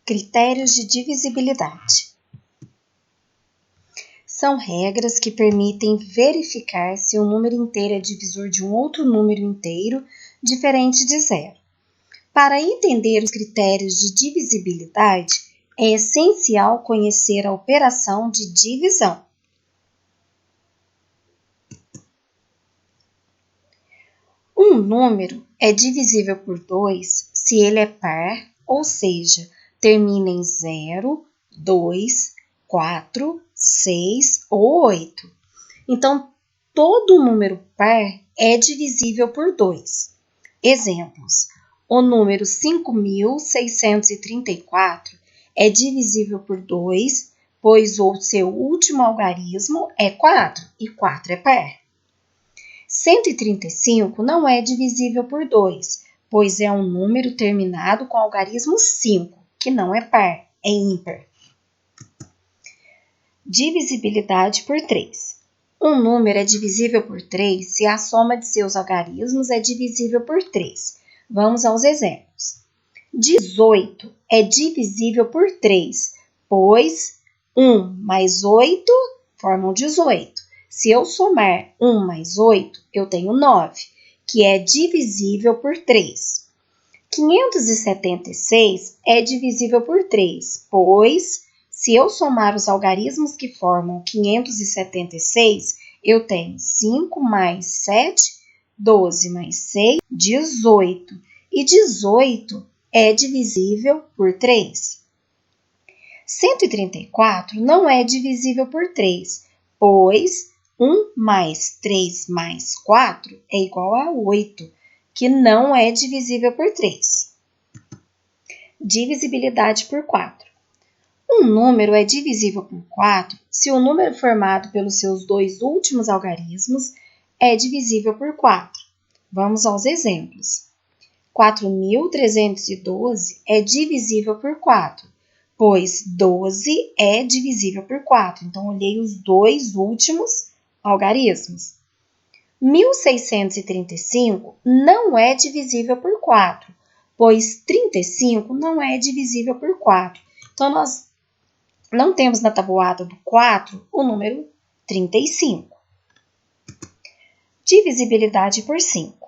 Critérios de divisibilidade. São regras que permitem verificar se um número inteiro é divisor de um outro número inteiro diferente de zero. Para entender os critérios de divisibilidade, é essencial conhecer a operação de divisão. Um número é divisível por 2 se ele é par, ou seja, termina em 0, 2, 4, 6 ou 8. Então, todo número par é divisível por 2. Exemplos: o número 5.634 é divisível por 2, pois o seu último algarismo é 4, e 4 é par. 135 não é divisível por 2, pois é um número terminado com algarismo 5, que não é par, é ímpar. Divisibilidade por 3. Um número é divisível por 3 se a soma de seus algarismos é divisível por 3. Vamos aos exemplos. 18 é divisível por 3, pois 1 mais 8 formam 18. Se eu somar 1 mais 8, eu tenho 9, que é divisível por 3. 576 é divisível por 3, pois se eu somar os algarismos que formam 576, eu tenho 5 mais 7, 12 mais 6, 18. E 18 é divisível por 3. 134 não é divisível por 3, pois 1 mais 3 mais 4 é igual a 8, que não é divisível por 3. Divisibilidade por 4. Um número é divisível por 4 se o número formado pelos seus dois últimos algarismos é divisível por 4. Vamos aos exemplos. 4.312 é divisível por 4, pois 12 é divisível por 4. Então, olhei os dois últimos algarismos. 1.635 não é divisível por 4, pois 35 não é divisível por 4. Então, nós não temos na tabuada do 4 o número 35. Divisibilidade por 5.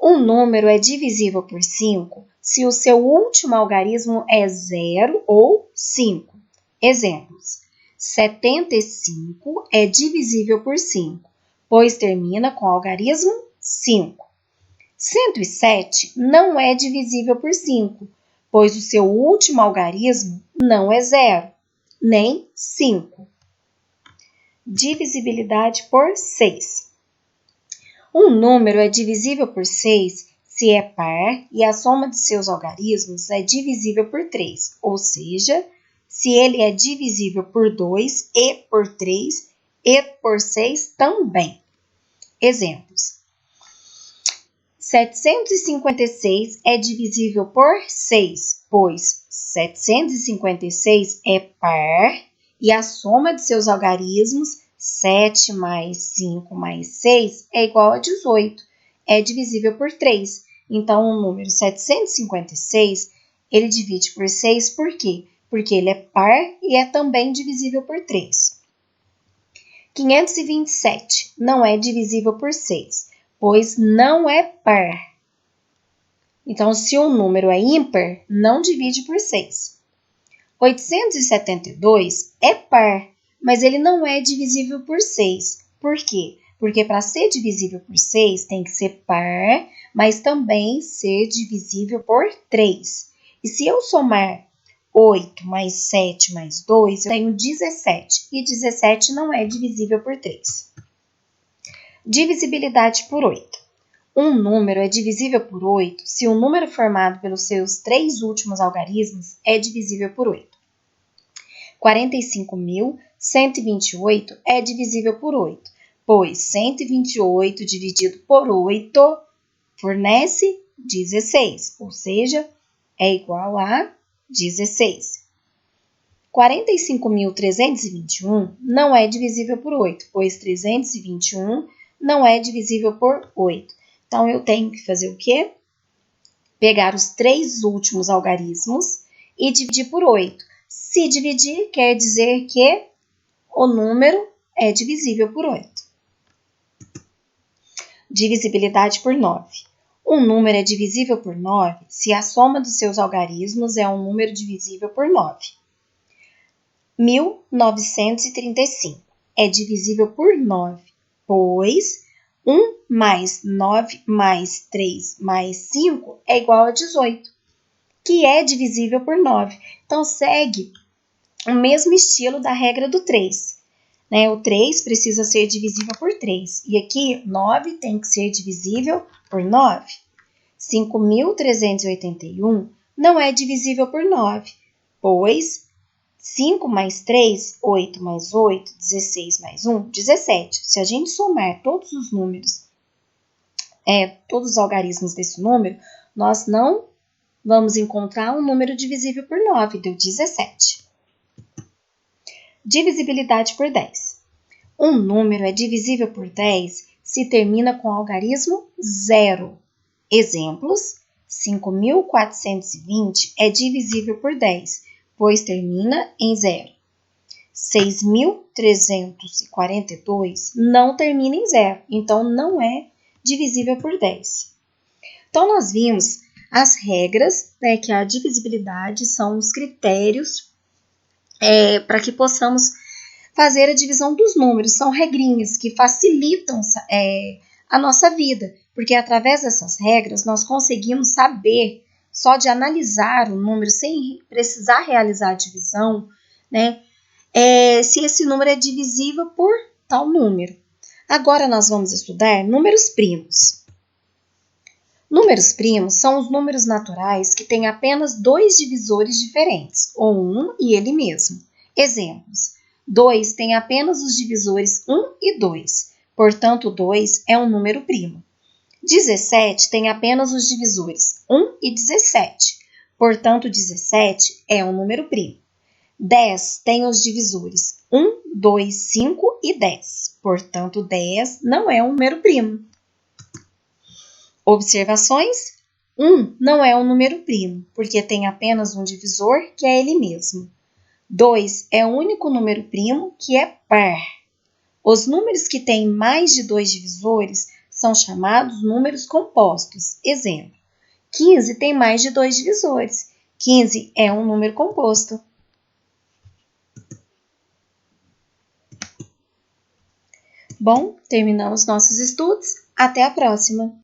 Um número é divisível por 5 se o seu último algarismo é 0 ou 5. Exemplos: 75 é divisível por 5, pois termina com algarismo 5. 107 não é divisível por 5, pois o seu último algarismo não é 0, nem 5. Divisibilidade por 6. Um número é divisível por 6 se é par e a soma de seus algarismos é divisível por 3, ou seja, se ele é divisível por 2 e por 3 e por 6 também. Exemplos: 756 é divisível por 6, pois 756 é par e a soma de seus algarismos 7 mais 5 mais 6 é igual a 18. É divisível por 3. Então, o número 756, ele divide por 6 por quê? Porque ele é par e é também divisível por 3. 527 não é divisível por 6, pois não é par. Então, se um número é ímpar, não divide por 6. 872 é par, mas ele não é divisível por 6. Por quê? Porque para ser divisível por 6 tem que ser par, mas também ser divisível por 3. E se eu somar 8 mais 7 mais 2, eu tenho 17. E 17 não é divisível por 3. Divisibilidade por 8. Um número é divisível por 8 se o número formado pelos seus 3 últimos algarismos é divisível por 8. 45.128 é divisível por 8, pois 128 dividido por 8 fornece 16, ou seja, é igual a 16. 45.321 não é divisível por 8, pois 321 não é divisível por 8. Então, eu tenho que fazer o quê? Pegar os 3 últimos algarismos e dividir por 8. Se dividir, quer dizer que o número é divisível por 8. Divisibilidade por 9. Um número é divisível por 9 se a soma dos seus algarismos é um número divisível por 9. 1935 é divisível por 9, pois 1 mais 9 mais 3 mais 5 é igual a 18, que é divisível por 9. Então, segue o mesmo estilo da regra do 3. Né? O 3 precisa ser divisível por 3. E aqui, 9 tem que ser divisível por 9. 5.381 não é divisível por 9, pois 5 mais 3, 8 mais 8, 16 mais 1, 17. Se a gente somar todos os números, todos os algarismos desse número, nós não vamos encontrar um número divisível por 9, deu 17. Divisibilidade por 10. Um número é divisível por 10 se termina com algarismo 0. Exemplos: 5.420 é divisível por 10, pois termina em 0. 6.342 não termina em 0, então não é divisível por 10. Então, nós vimos as regras, né, que a divisibilidade são os critérios para que possamos fazer a divisão dos números. São regrinhas que facilitam a nossa vida, porque através dessas regras nós conseguimos saber, só de analisar o número sem precisar realizar a divisão, né, se esse número é divisível por tal número. Agora nós vamos estudar números primos. Números primos são os números naturais que têm apenas dois divisores diferentes, ou um e ele mesmo. Exemplos: 2 tem apenas os divisores 1 e 2, portanto 2 é um número primo. 17 tem apenas os divisores 1 e 17, portanto 17 é um número primo. 10 tem os divisores 1, 2, 5 e 10, portanto 10 não é um número primo. Observações: 1 não é um número primo, porque tem apenas um divisor, que é ele mesmo. 2 é o único número primo que é par. Os números que têm mais de 2 divisores são chamados números compostos. Exemplo: 15 tem mais de 2 divisores. 15 é um número composto. Bom, terminamos nossos estudos. Até a próxima!